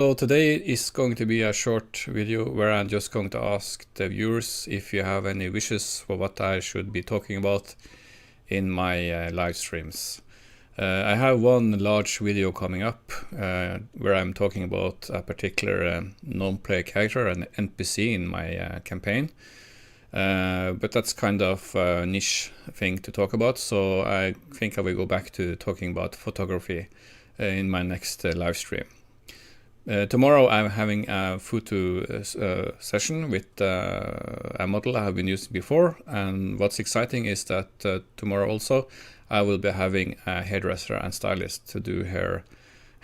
So today is going to be a short video where I'm just going to ask the viewers if you have any wishes for what I should be talking about in my live streams. I have one large video coming up where I'm talking about a particular non-player character, an NPC in my campaign. But that's kind of a niche thing to talk about, so I think I will go back to talking about photography in my next live stream. Tomorrow I'm having a photo session with a model I have been using before, and what's exciting is that tomorrow also I will be having a hairdresser and stylist to do her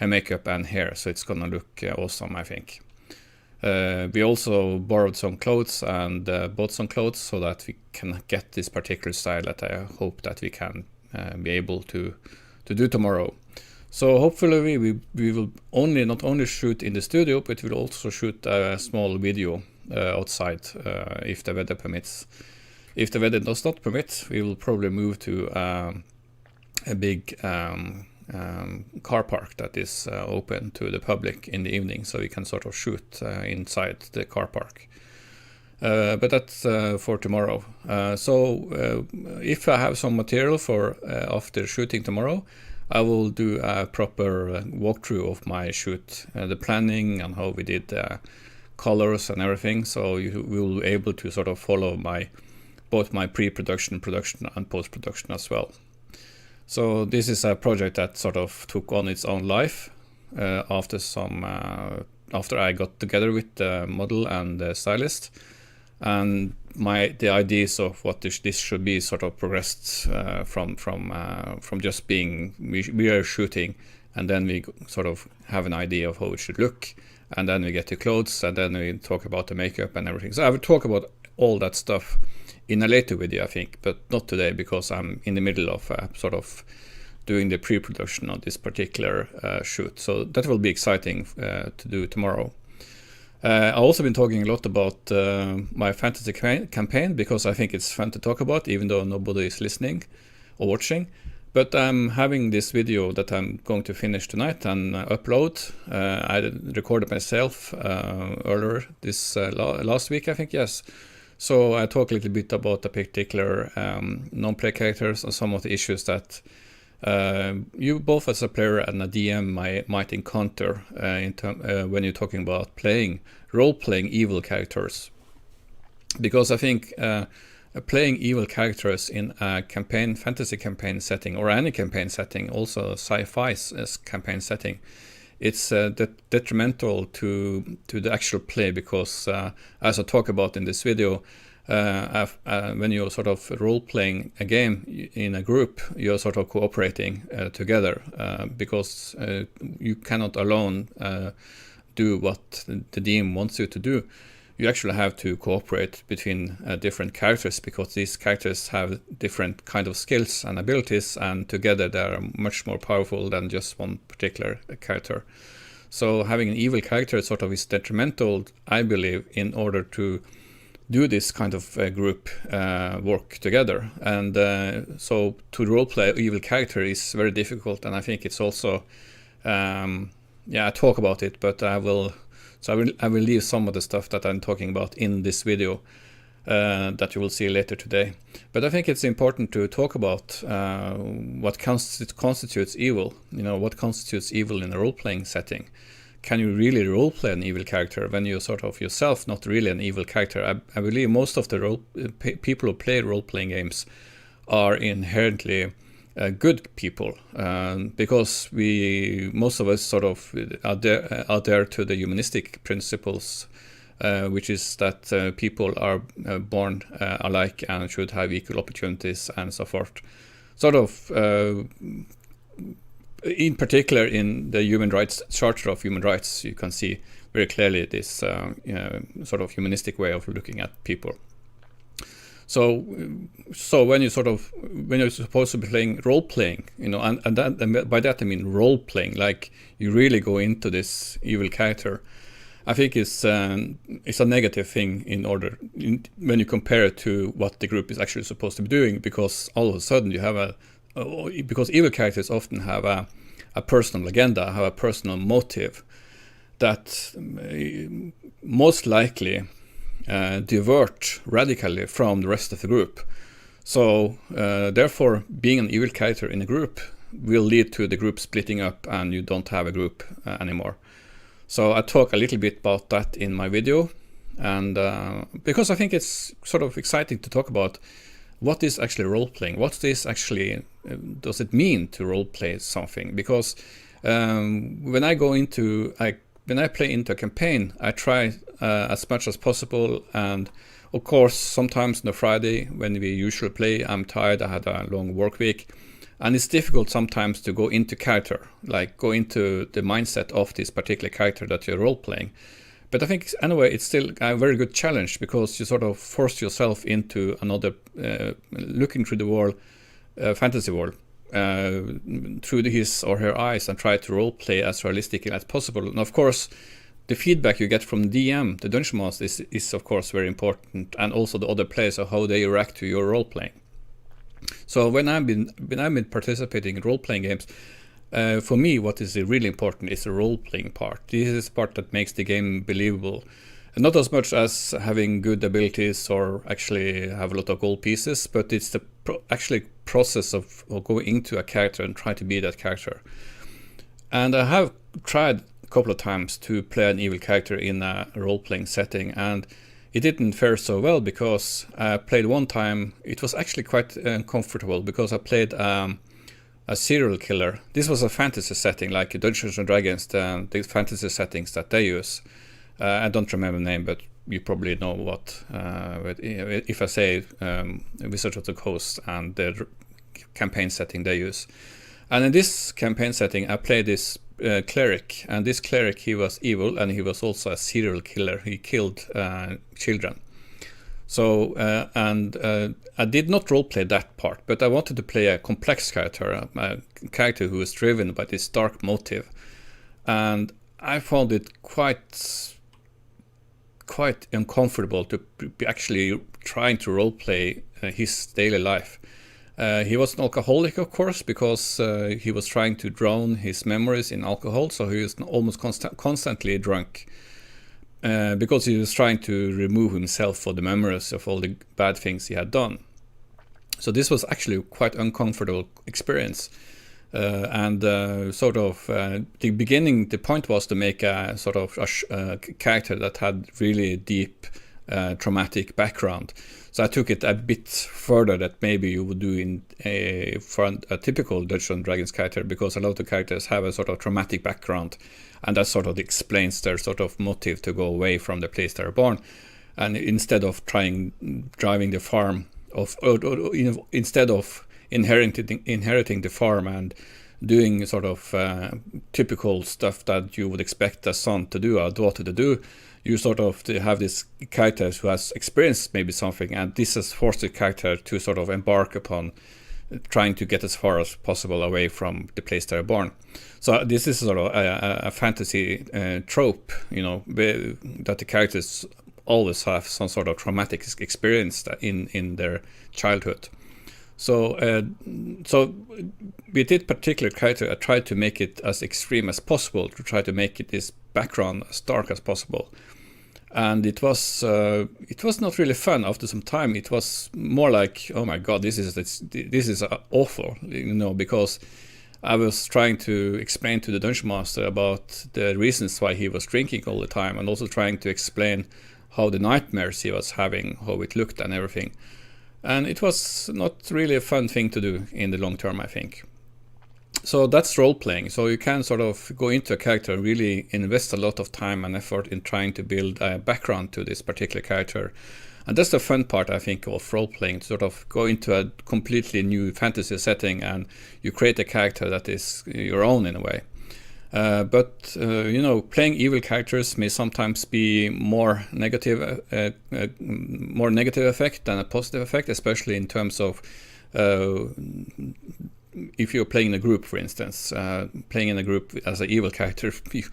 makeup and hair, so it's gonna look awesome, I think. We also borrowed some clothes and bought some clothes so that we can get this particular style that I hope that we can be able to do tomorrow. So hopefully we will not only shoot in the studio, but we'll also shoot a small video outside if the weather permits. If the weather does not permit, we will probably move to a big car park that is open to the public in the evening, so we can sort of shoot inside the car park. But that's for tomorrow. So if I have some material for after shooting tomorrow, I will do a proper walkthrough of my shoot, the planning and how we did colors and everything, so you will be able to sort of follow both my pre-production, production and post-production as well. So this is a project that sort of took on its own life after I got together with the model and the stylist, and the ideas of what this should be sort of progressed from just being we are shooting, and then we sort of have an idea of how it should look, and then we get to clothes, and then we talk about the makeup and everything. So I will talk about all that stuff in a later video, I think, but not today because I'm in the middle of sort of doing the pre-production of this particular shoot. So that will be exciting to do tomorrow. I've also been talking a lot about my fantasy campaign because I think it's fun to talk about, even though nobody is listening or watching. But I'm having this video that I'm going to finish tonight and upload. I recorded myself earlier this last week, I think, yes. So I talk a little bit about the particular non-player characters and some of the issues that you both as a player and a DM might encounter when you're talking about role-playing evil characters. Because I think playing evil characters in a fantasy campaign setting, or any campaign setting, also sci-fi campaign setting, it's detrimental to the actual play, because as I talk about in this video, when you're sort of role-playing a game in a group, you're sort of cooperating together, because you cannot alone do what the DM wants you to do. You actually have to cooperate between different characters, because these characters have different kind of skills and abilities, and together they are much more powerful than just one particular character. So having an evil character sort of is detrimental, I believe, in order to do this kind of group work together. And so to roleplay an evil character is very difficult, and I think it's also I talk about it, but I will leave some of the stuff that I'm talking about in this video that you will see later today. But I think it's important to talk about what constitutes evil. You know, what constitutes evil in a role-playing setting. Can you really role-play an evil character when you're sort of yourself not really an evil character? I believe most of the people who play role-playing games are inherently good people, because most of us sort of adhere to the humanistic principles, which is that people are born alike and should have equal opportunities and so forth. Sort of, in particular in the Human Rights Charter of Human Rights, you can see very clearly this sort of humanistic way of looking at people. So when you're supposed to be playing role-playing, you know, and by that I mean role-playing, like you really go into this evil character, I think it's a negative thing when you compare it to what the group is actually supposed to be doing, because all of a sudden you have because evil characters often have a personal agenda, have a personal motive, that most likely divert radically from the rest of the group. So therefore, being an evil character in a group will lead to the group splitting up and you don't have a group anymore. So I talk a little bit about that in my video, and because I think it's sort of exciting to talk about what is actually role-playing, what is actually, does it mean to role-play something? Because when I play into a campaign, I try as much as possible, and of course sometimes on a Friday when we usually play, I'm tired, I had a long work week, and it's difficult sometimes to go into character, like go into the mindset of this particular character that you're role-playing. But I think anyway, it's still a very good challenge, because you sort of force yourself into another, looking through the world, fantasy world, through his or her eyes, and try to role-play as realistic as possible. And of course, the feedback you get from the DM, the Dungeon Master, is of course very important, and also the other players, of how they react to your role-playing. So when I've been participating in role-playing games, for me, what is really important is the role-playing part. This is the part that makes the game believable. And not as much as having good abilities or actually have a lot of gold pieces, but it's the actually process of going into a character and try to be that character. And I have tried a couple of times to play an evil character in a role-playing setting, and it didn't fare so well, because I played one time. It was actually quite uncomfortable, because I played a serial killer. This was a fantasy setting, like Dungeons and Dragons, the fantasy settings that they use. I don't remember the name, but you probably know what. If I say Wizards of the Coast and the campaign setting they use. And in this campaign setting, I played this cleric, and this cleric, he was evil, and he was also a serial killer. He killed children. So, I did not roleplay that part, but I wanted to play a complex character, a character who is driven by this dark motive. And I found it quite uncomfortable to be actually trying to roleplay his daily life. He was an alcoholic, of course, because he was trying to drown his memories in alcohol, so he was almost constantly drunk. Because he was trying to remove himself for the memories of all the bad things he had done. So this was actually quite uncomfortable experience. The beginning, the point was to make a sort of a character that had really deep traumatic background. So I took it a bit further that maybe you would do for a typical Dungeons and Dragons character, because a lot of the characters have a sort of traumatic background, and that sort of explains their sort of motive to go away from the place they're born. And instead of driving the farm, instead of inheriting the farm and doing sort of typical stuff that you would expect a son to do or a daughter to do, you sort of have this character who has experienced maybe something, and this has forced the character to sort of embark upon trying to get as far as possible away from the place they're born. So this is sort of a fantasy trope, that the characters always have some sort of traumatic experience in their childhood. So with this particular character, I tried to make it as extreme as possible, to try to make it this background as dark as possible. And it was not really fun. After some time, it was more like, oh my god, this is awful, because I was trying to explain to the Dungeon Master about the reasons why he was drinking all the time, and also trying to explain how the nightmares he was having, how it looked and everything. And it was not really a fun thing to do in the long term, I think. So that's role-playing. So you can sort of go into a character and really invest a lot of time and effort in trying to build a background to this particular character. And that's the fun part, I think, of role-playing, to sort of go into a completely new fantasy setting and you create a character that is your own in a way. But playing evil characters may sometimes be more negative effect than a positive effect, especially in terms of if you're playing in a group, for instance. Playing in a group as an evil character, it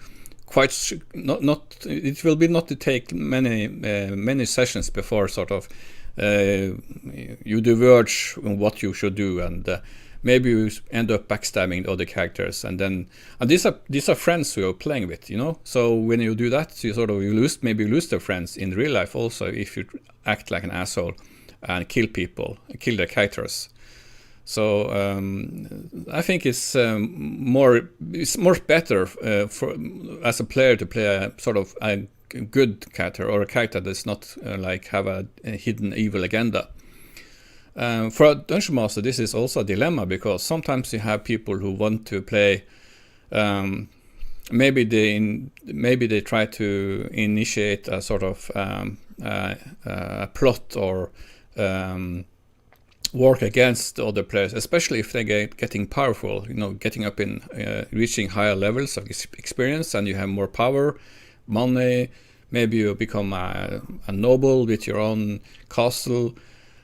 will be not to take many sessions before sort of you diverge on what you should do, and maybe you end up backstabbing the other characters, and these are friends who you're playing with, you know. So when you do that, you lose their friends in real life also if you act like an asshole and kill their characters. So I think it's better for as a player to play a sort of a good character, or a character that's not like have a hidden evil agenda. For a dungeon master, this is also a dilemma, because sometimes you have people who want to play. Maybe they try to initiate a sort of a plot, or work against the other players, especially if they getting powerful, you know, getting up in reaching higher levels of experience, and you have more power, money. Maybe you become a noble with your own castle,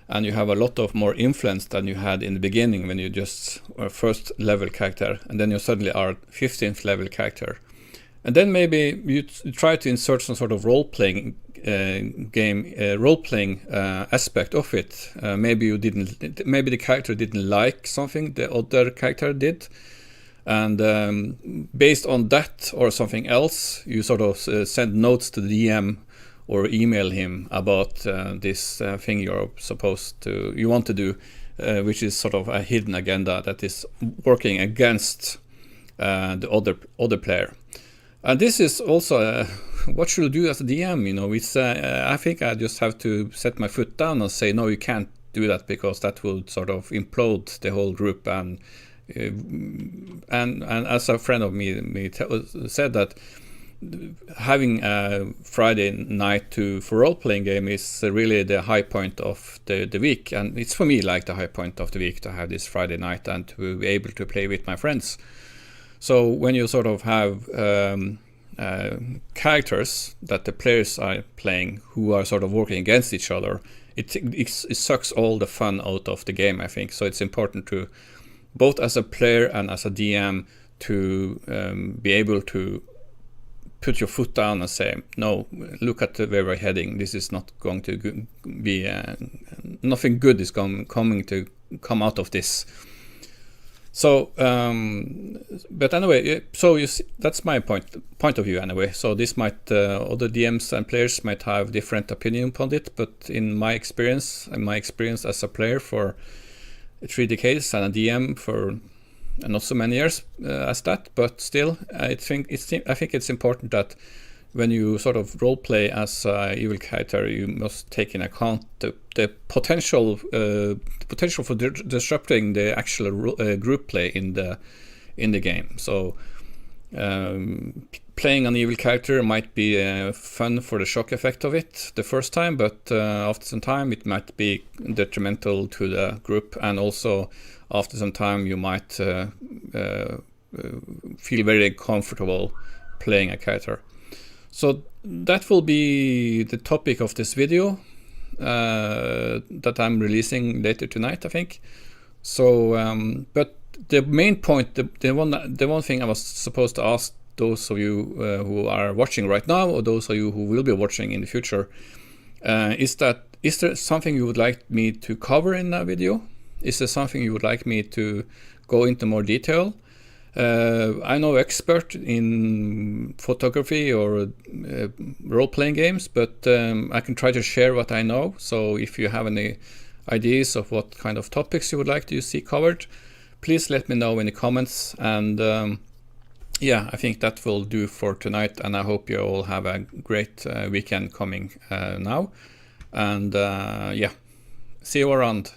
and you have a lot of more influence than you had in the beginning when you just were first level character, and then you suddenly are 15th level character. And then maybe you try to insert some sort of role-playing aspect of it. Maybe the character didn't like something the other character did, and based on that or something else, you sort of send notes to the DM or email him about this thing you want to do, which is sort of a hidden agenda that is working against the other player. And this is also what should I do as a DM? You know, it's I think I just have to set my foot down and say, no, you can't do that, because that will sort of implode the whole group. And as a friend of me said, that having a Friday night for role-playing game is really the high point of the week, and it's for me like the high point of the week to have this Friday night and to be able to play with my friends. So when you sort of have characters that the players are playing who are sort of working against each other, it sucks all the fun out of the game, I think. So it's important to, both as a player and as a DM, to be able to put your foot down and say, no, look at where we're heading. This is not going to be, nothing good is coming to come out of this. So, but anyway, so you see, that's my point of view anyway. So this might, other DMs and players might have different opinion upon it, but in my experience as a player for 3 decades and a DM for not so many years as that, but still, I think it's important that when you sort of role play as an evil character, you must take in account the potential for disrupting the actual group play in the game. So playing an evil character might be fun for the shock effect of it the first time, but after some time it might be detrimental to the group, and also after some time you might feel very comfortable playing a character. So that will be the topic of this video that I'm releasing later tonight, I think. So, but the main point, the one thing I was supposed to ask those of you who are watching right now, or those of you who will be watching in the future, is there something you would like me to cover in that video? Is there something you would like me to go into more detail? I'm no expert in photography or role-playing games, but I can try to share what I know. So if you have any ideas of what kind of topics you would like to see covered, please let me know in the comments. And yeah, I think that will do for tonight, and I hope you all have a great weekend coming now. And yeah, see you around.